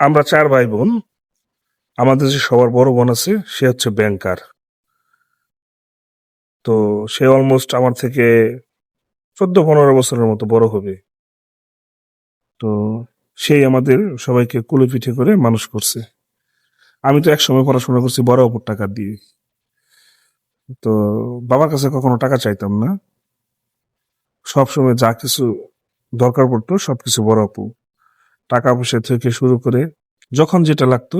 আমরা 4 ভাই বোন। আমাদের যে সবার বড় বোন আছে সে হচ্ছে ব্যাংকার। তো সে অলমোস্ট আমার থেকে 14-15 বছরের মতো বড় হবে। তো সেই আমাদের সবাইকে কুলে পিঠে করে মানুষ করছে। আমি তো একসময় পড়াশোনা করছি বড় অপুর টাকা দিয়ে। তো বাবার কাছে কখনো টাকা চাইতাম না। সবসময় যা কিছু দরকার পড়তো সবকিছু বড় অপু। টাকা পয়সা থেকে শুরু করে যখন যেটা লাগতো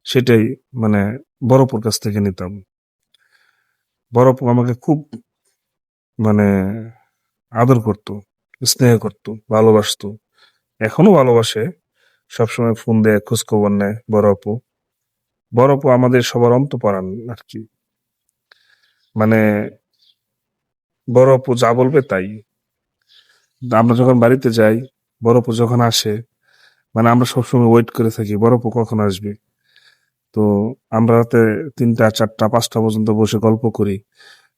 সেটাই মানে বড় অপুর কাছ থেকে নিতাম। বড় অপু আমাকে খুব মানে আদর করতো, স্নেহ করতো, ভালোবাসতো। এখনো ভালোবাসে। সবসময় ফোন দেয়, খোঁজ খবর নেয় বড় আপু। বড় আপু আমাদের সবার অন্তঃপরাণ আর কি। মানে বড় আপু যা বলবে তাই। আমরা যখন বাড়িতে যাই, বড় আপু যখন আসে, মানে আমরা সবসময় ওয়েট করে থাকি বড় আপু কখন আসবে। তো আমরা রাতে 3টা, 4টা, 5টা পর্যন্ত বসে গল্প করি।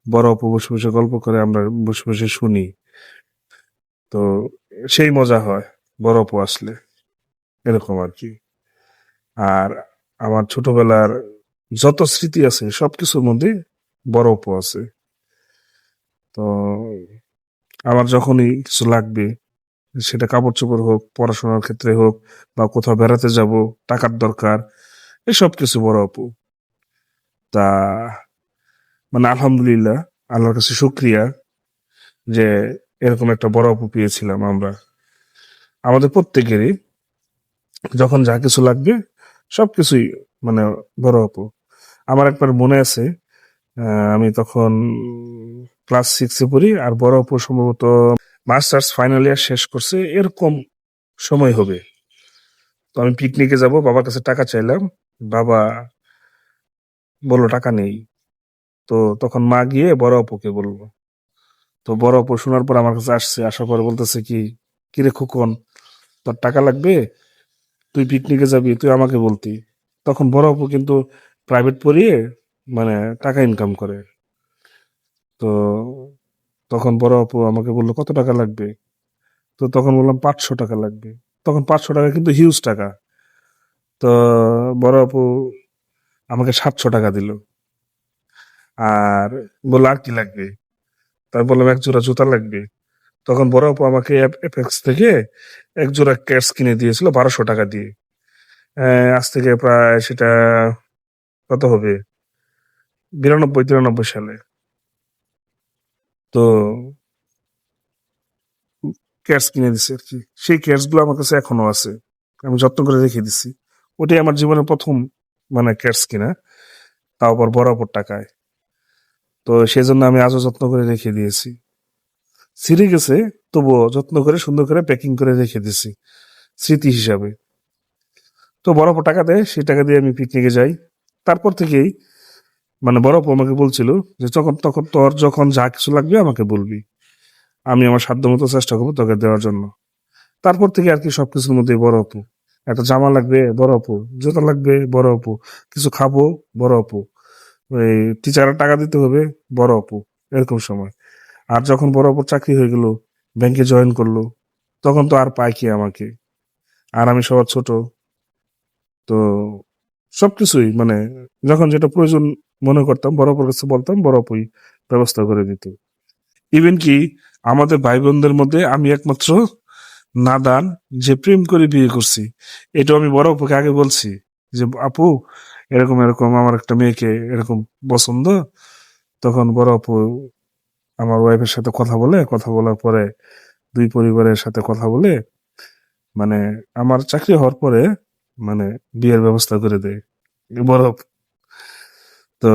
বড় আপু বসে বসে গল্প করে, আমরা বসে বসে শুনি। তো সেই মজা হয় বড় আপু আসলে, এরকম আর কি। আর আমার ছোটবেলার যত স্মৃতি আছে সবকিছুর মধ্যে বড় অপু আছে। তো আমার যখনই কিছু লাগবে, সেটা কাপড় চোপড় হোক, পড়াশোনার ক্ষেত্রে হোক, বা কোথাও বেড়াতে যাব, টাকার দরকার, এসব কিছু বড় অপু। তা মানে আলহামদুলিল্লাহ, আল্লাহর কাছে শুক্রিয়া যে এরকম একটা বড় অপু পেয়েছিলাম আমরা। আমাদের প্রত্যেকেরই যখন যা কিছু লাগবে সবকিছুই মানে বড় অপু। আমার একবার মনে আছে, আমি তখন ক্লাস 6-এ পড়ি, আর বড় অপু সম্ভবত মাস্টার্স ফাইনাল ইয়ার শেষ করছে, এরকম সময় হবে। তো আমি পিকনিকে যাব, বাবার কাছে টাকা চাইলাম। বাবা বললো টাকা নেই। তো তখন মা গিয়ে বড় অপুকে বললো। তো বড় অপু শোনার পর আমার কাছে আসছে, আসার পরে বলতেছে কি, কিরে খোকন, তোর টাকা লাগবে, তুই পিকনিকে যাবি, তুই আমাকে বলতি। তখন বড় অপু কিন্তু প্রাইভেট পড়িয়ে মানে টাকা ইনকাম করে। তো তখন বড় অপু আমাকে বললো কত টাকা লাগবে। তো তখন বললাম 500 টাকা লাগবে। তখন 500 টাকা কিন্তু হিউজ টাকা। তো বড় আপু আমাকে 700 টাকা দিল। আর বললো আর কি লাগবে। তাই বললাম এক জোড়া জুতা লাগবে। তখন বড় আপু আমাকে এপেক্স থেকে এক জোড়া ক্যাটস কিনে দিয়েছিল 1200 টাকা দিয়ে। আজ থেকে প্রায় সেটা কত হবে, 92-93 সালে। তো ক্যাটস কিনে দিছে আর কি। সেই ক্যাটস গুলো আমার কাছে এখনো আছে, আমি যত্ন করে রেখে দিছি। ওটাই আমার জীবনের প্রথম মানে ক্যাটস কিনা, তাও আবার বড় আপুর টাকায়। তো সেজন্য আমি আজও যত্ন করে রেখে দিয়েছি। ছিঁড়ে গেছে, তবুও যত্ন করে সুন্দর করে প্যাকিং করে রেখে দিছি স্মৃতি হিসাবে। তো বড় আপু টাকা দেয়, সেই টাকা দিয়ে আমি পিকনিকে যাই। তারপর থেকেই মানে বড় আপু আমাকে বলছিল যে তখন তখন তোর যখন যা কিছু লাগবে আমাকে বলবি, আমি আমার সাধ্য মতো চেষ্টা করবো তোকে দেওয়ার জন্য। তারপর থেকে আর কি সবকিছুর মধ্যে বড় আপু। একটা জামা লাগবে বড় আপু, জুতা লাগবে বড় আপু, কিছু খাবো বড় আপু, ওই টিচারের টাকা দিতে হবে বড় আপু, এরকম সময়। আর যখন বড় আপুর চাকরি হয়ে গেল, ব্যাংকে জয়েন করলো, তখন তো আর পায় কি আমাকে। আর আমি সবার ছোট। তো সবকিছুই মানে যখন যেটা প্রয়োজন মনে করতাম বড় আপুর কাছে বলতাম, বড় আপুই ব্যবস্থা করে দিত। ইভেন কি আমাদের ভাই বোনদের মধ্যে আমি একমাত্র নাদান যে প্রেম করে বিয়ে করছি। এটা আমি বড় আপুকে আগে বলছি যে আপু এরকম এরকম আমার একটা মেয়েকে এরকম পছন্দ। তখন বড় আপু আমার ওয়াইফের সাথে কথা বলে, কথা বলার পরে দুই পরিবারের সাথে কথা বলে মানে আমার চাকরি হওয়ার পরে মানে বিয়ের ব্যবস্থা করে দেয় বড় আপু। তো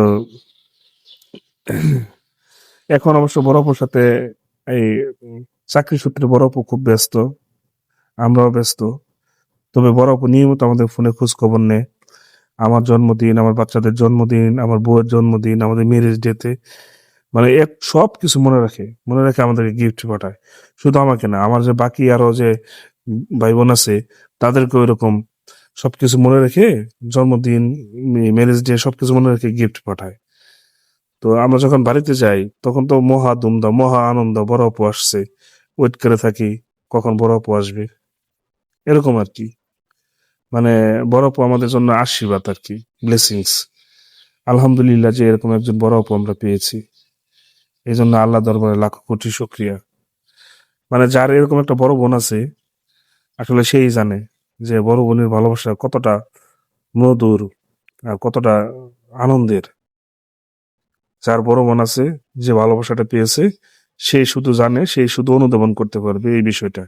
এখন অবশ্য বড় আপুর সাথে এই চাকরি সূত্রে বড় আপু খুব ব্যস্ত, আমরাও ব্যস্ত। তবে বড় আপু নিয়মিত আমাদের ফোনে খোঁজ খবর নেয়। আমার জন্মদিন, আমার বাচ্চাদের জন্মদিন, আমার বউয়ের জন্মদিন, আমাদের ম্যারেজ ডেতে মানে এক সব কিছু মনে রাখে, মনে রেখে আমাদেরকে গিফট পাঠায়। শুধু আমাকে না, আমার যে বাকি আরো যে ভাই বোন আছে তাদেরকে এরকম সবকিছু মনে রেখে জন্মদিন, ম্যারেজ ডে সবকিছু মনে রেখে গিফট পাঠায়। তো আমরা যখন বাড়িতে যাই তখন তো মহা ধুমধাম, মহা আনন্দ, বড় আপু আসছে, ওয়েট করে থাকি কখন বড় আপু আসবে, এরকম আর কি। মানে বড় আপু আমাদের জন্য আশীর্বাদ আর কি, ব্লেসিংস। আলহামদুলিল্লাহ যে এরকম একজন বড় আপু আমরা পেয়েছি, এই জন্য আল্লাহ দরবারে লাখ কোটি শুকরিয়া। মানে যার এরকম একটা বড় বোন আছে, আসলে সেই জানে যে বড় বোনের ভালোবাসা কতটা মধুর আর কতটা আনন্দের। যার বড় বোন আছে, যে ভালোবাসাটা পেয়েছে, সে শুধু জানে, সে শুধু অনুধাবন করতে পারবে এই বিষয়টা।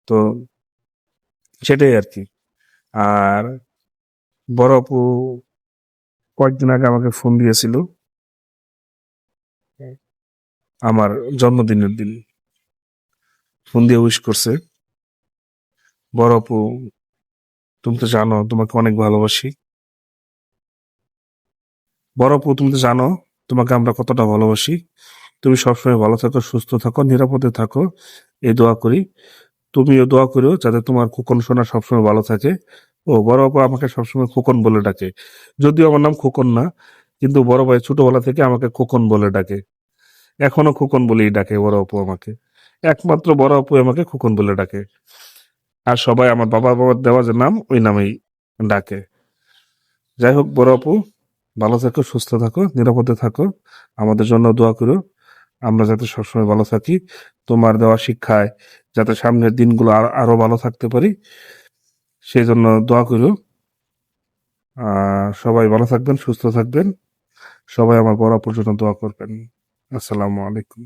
তো সেটাই আর কি। আর বড় আপু কয়েকদিন আগে আমাকে ফোন দিয়েছিল আমার জন্মদিনের দিন, ফোন দিয়ে উইশ করছে। বড় আপু, তুমি তো জানো তোমাকে অনেক ভালোবাসি। বড় আপু, তুমি তো জানো তোমাকে আমরা কতটা ভালোবাসি। তুমি সবসময় ভালো থাকো, সুস্থ থাকো, নিরাপদে থাকো, এই দোয়া করি। তুমিও দোয়া করো যাতে তোমার খোকন সোনা সবসময় ভালো থাকে। ও বড় আপু আমাকে সবসময় খোকন বলে ডাকে, যদিও আমার নাম খোকন না, কিন্তু বড় ভাই ছোটবেলা থেকে আমাকে খোকন বলে ডাকে। এখনো খোকন বলেই ডাকে বড় আপু আমাকে। একমাত্র বড় আপু আমাকে খোকন বলে ডাকে। আর সবাই আমার বাবার দেওয়া যে নাম, ওই নামেই ডাকে। যাই হোক বড় আপু, ভালো থাকো, সুস্থ থাকো, নিরাপদে থাকো, আমাদের জন্য দোয়া করো। আমরা যাতে সবসময় ভালো থাকি, তোমার দেওয়া শিক্ষায় যাতে সামনের দিনগুলো আরো ভালো থাকতে পারি, সেই জন্য দোয়া করো। সবাই ভালো থাকবেন, সুস্থ থাকবেন। সবাই আমার বড় আপুর জন্য দোয়া করবেন। আসসালামু আলাইকুম।